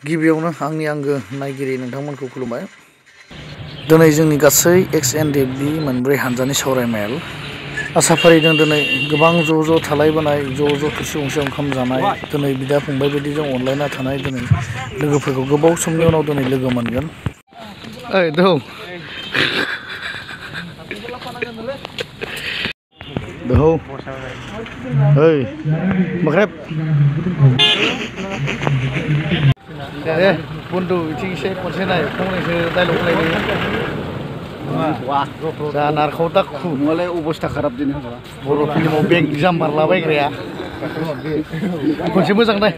गिबियावनो आंनि आंगो नायगिरि नोंथांमोनखौ खुलुमबाय। दिनै जोंनि गासै XNDF-B मोनब्रै हानजानि सावरायमेल आसाफारिजों दिनै गोबां ज' थालायबोनाय ज' थोरसि गंसे ओंखाम जानाय दिनै बिदा फंबाय बायदि जों अनलायना थानाय दिनै लोगोफोरखौ गोबाव समनि उनाव दिनै लोगो मोनगोन। ओइ दौ दौ ओइ मख्रेब दे बन्दु बिथिं एसे खनसे नाय फंनैसो डायलग रायलायो जा नारखाव दाखु नङालाय अबस्था खाराब दिनै बर' फिल्माव बेग जाम बारलाबायग्राया खनसे मोजां नाय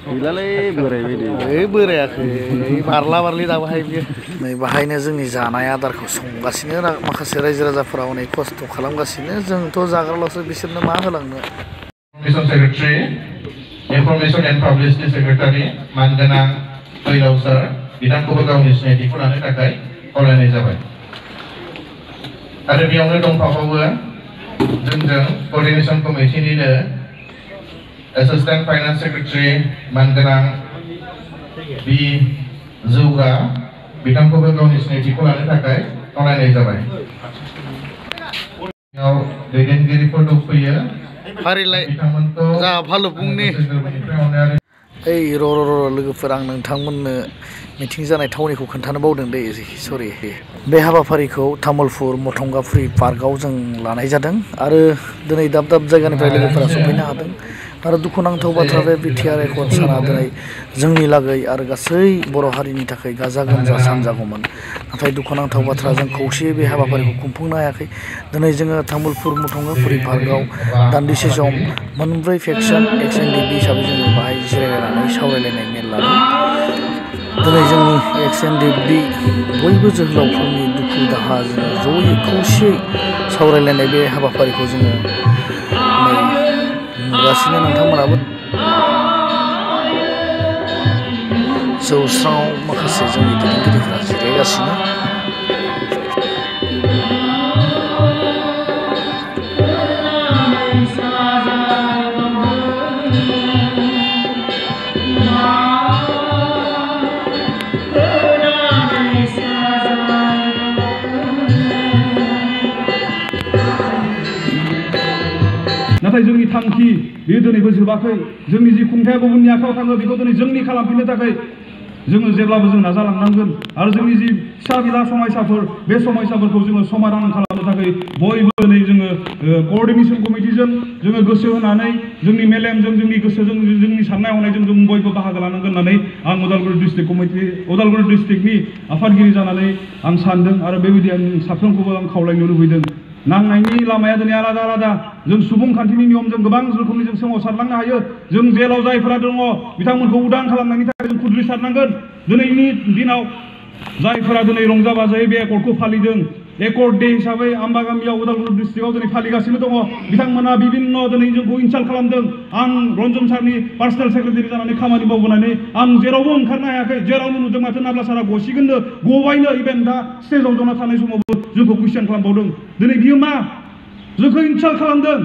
गैलालै बोरायबाय दे ओइ बोरायाखै बारला बारलि दाबोहाय बियो नै बाहायनो जोंनि जानाय आदारखौ संगासिनो माखासे रायजो राजाफोरा अनेक खस्थ' खालामगासिनो जोंथ' जाग्राल'सो बिसोरनो मा होलांनो। इनफरमेशन एन्ड पाब्लिसिटि सेक्रेटारि मानगोनां फैलाव सार बिथांखौबो गावनि सिनायथिखौ लानो थाखाय खावलायनाय जाबाय। आरो बेयावनो दंफाबावो जोंजों कोअर्डिनेशन कमिटिनिनो एसिस्टेन्ट फाइनान्स सेक्रेटारि मानगोनां बि जौगा बिथांखौबो गावनि सिनायथिखौ लानो थाखाय खावलायनाय जाबाय। दैदेनगिरिफोर दंफैयो फारिलाइ जा भालुकपुंनि ओइ र' लोगोफोर आं नोंथांमोननो मिटिं जानाय थावनिखौ खोन्थानो बावदों दे सरि। बे हाबाफारिखौ तामुलपुर मथंगाफुरि पार्कआव जों लानाय जादों आरो दिनै दाब जायगानिफ्राय लोगोफोरा सफैनो हादों आरो दुखुनांथाव बाथ्रा बे बिटिआर रेकर्ड साना दिनै जोंनि लागै आरो गासै बर' हारिनि थाखाय गाजा गोमजा सान जागौमोन, नाथाय दुखुनांथाव बाथ्रा जों खौसेयै बे हाबाफारिखौ खुंफुंनो हायाखै। दिनै जोङो तामुलपुर मथंगाफुरि पार्कआव दान्दिसे सम मोनब्रै फेक्सन XNDF-B हिसाबै जोङो बाहाय जिरायलायनानै सावरायलायनाय मेल लादों। दिनै जोंनि XNDF-B बयबो जोहोलावफोरनि दुखु दाहा जोङो जयै खौसेयै सावरायलायनाय बे हाबाफारिखौ जोङो नुगासिनो नोंथांमोनाबो जौस्राङाव माखासे जोंनि दैदेनगिरिफोरा जिरायगासिनो। नाथाय जोंनि थांखि बेयो दिनैबो जोबाखै। जोंनि जि खुंथाया गुबुननि आखायाव थाङो बेखौ दिनै जोंनि खालामफिननो थाखाय जोङो जेब्लाबो जों नाजालांनांगोन आरो जोंनि जि फिसा बिला समयसाफोर बे समयसाफोरखौ जोङो समाधान खालामनो थाखाय बयबो दिनै जोङो कोअर्डिनेशन कमिटिजों जोङो गोसो होनानै जोंनि मेलेमजों जोंनि गोसोजों जोंनि साननाय हनायजों जों बयबो बाहागो लानांगोन होननानै आं उदालगुरि डिस्ट्रिक्टनि आफादगिरि जानानै आं सानदों आरो बेबायदि आं साफ्रोमखौबो आं खावलायनो लुबैदों। नांनायनि लामाया दिनै आलादा जों सुबुंखान्थिनि नियमजों गोबां रोखोमनि जों सोमावसारलांनो हायो। जों जेलाव जायफोरा दङ बिथांमोनखौ उदां खालामनायनि थाखाय जों खुद्रिसारनांगोन। दिनैनि दिनाव जायफोरा दिनै रंजा बाजायै बे एकर्डखौ फालिदों, एकर्ड डे हिसाबै आम्बागामियाव उदालगुरि डिस्ट्रिक्टआव दिनै फालिगासिनो दङ, बिथांमोना बिभिन्न दिनै जोंखौ इनसाल्ट खालामदों। आं रन्जन सारनि पार्सनेल सेक्रेटारि जानानै खामानि मावबोनानै आं जेरावबो ओंखारनो हायाखै। जेरावनो नुदों माथो नाब्ला सारा गसिगोननो गबायनो इभेन दा स्टेजाव जना थानाय समावबो जोंखौ कुइसन खालामबावदों। दिनै बियो मा जोंखौ इनसाल्ट खालामदों,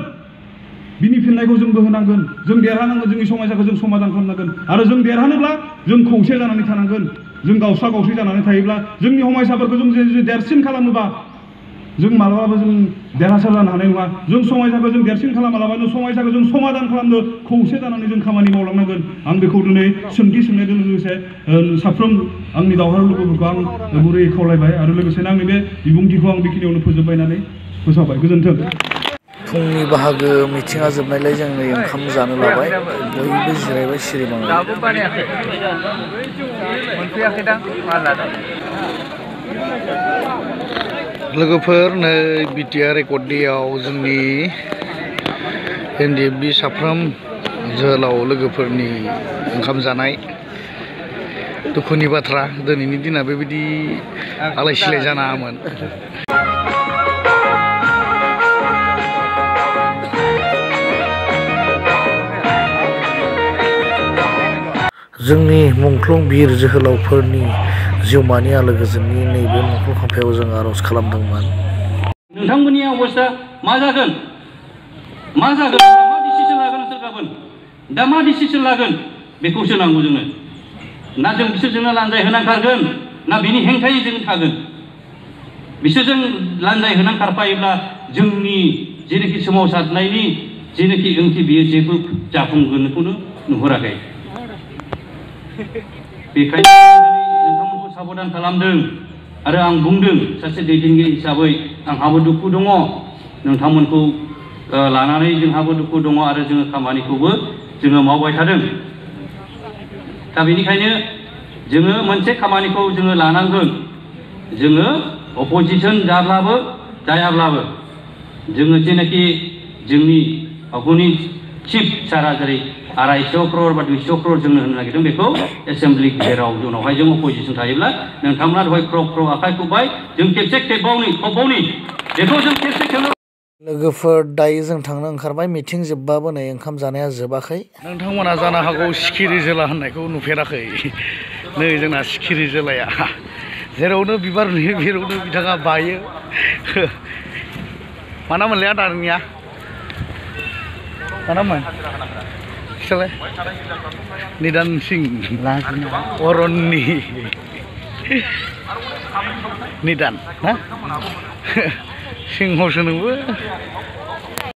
बिनि फिननायखौ जोंबो होनांगोन। जों देरहानांगोन, जोंनि समस्याखौ जों समाधान खालामनांगोन आरो जों देरहानोब्ला जों खौसे जानानै थानांगोन। जों गावस्रा गावस्रि जानानै थायोब्ला जोंनि समस्याफोरखौ जों जुदि देरसिन खालामोबा जों मालाबाबो जों देरहासार जानो हानाय नङा। जों समस्याखौ जों देरसिन खालामालाबानो समस्याखौ जों समाधान खालामनो खौसे जानानै जों खामानि मावलांनांगोन। आं बेखौ दिनै सोंथि सोंनायजों लोगोसे साफ्रोम आंनि दावहारु लोगोफोरखौ आं गुरैयै खावलायबाय आरो लोगोसेनो आंनि बे बिबुंथिखौ आं बेखिनियावनो फोजोबबायनानै फोसावबाय। गोजोन्थों। फुंनि बाहागो मिथिङा जोबनायलाय जों नै ओंखाम जानो लाबाय, बयबो जिरायबाय सिरिबाङै। लोगोफोर नै बिटिआर रेकर्ड डेआव जोंनि NDF-B साफ्रोम जोहोलाव लोगोफोरनि ओंखाम जानाय दुखुनि बाथ्रा। दिनैनि दिना बेबायदि आलाय सिलाय जानाङामोन। जोंनि मुंख्लं बिर जोहोलावफोरनि जिउमानि आलो गोजोननि नैबे मुंख्लं खाम्फायाव जों आर'ज खालामदोंमोन। नोंथांमोननि अबस्था मा जागोन मा डिसिसन लागोन नोंसोर गाबोन दा मा डिसिसन लागोन बेखौसो नांगौ जोंनो ना जों बिसोरजोंनो लान्जाय होनांखागोन ना बिनि हेंथायै जों थागोन बिसोरजों लान्जाय होनांखारफायोब्ला जोंनि जेनोखि सोमावसारनायनि जेनोखि ओंथि बियो जेबो जाफुंगोनखौनो नुहुराखै बेखायनो नोंथांमोनखौ साबधान खालामदों आरो आं बुंदों सासे दैदेनगिरि हिसाबै आंहाबो दुखु दङ नोंथांमोनखौ लानानै जोंहाबो दुखु दङ आरो जोङो खामानिखौबो जोङो मावबाय थादों दा बेनिखायनो जोङो मोनसे खामानिखौ जोङो लानांगोन जोङो अपोजिसन जाब्लाबो जायाब्लाबो जोङो जेनाखि जोंनि गावनि चिफ सारा जेरै 250 क्रर बा 200 क्रर जोंनो होनो नागिरदों बेखौ एसेम्बलि गेजेराव उनावहाय जों अपोजिसन थायोब्ला नोंथांमोना दहाय ख्र ख्र आखाइ खबबाय जों खेबसे खेबबावनि बेखौ जों खेबसे खेबनो लोगोफोर दायो जों थांनो ओंखारबाय मिटिं जोबबाबो नै ओंखाम जानाया जोबाखै नोंथांमोना जानो हागौ सिखिरि जोला होननायखौ नुफेराखै नै जोंना सिखिरि जोलाया जेरावनो बिबार नुयो बेयावनो बिथाङा बायो मा नाममोनलै आदानिया मा नाममोन खिथालाय निदान सिं अरननि निदान ना सिंहसो नोंबो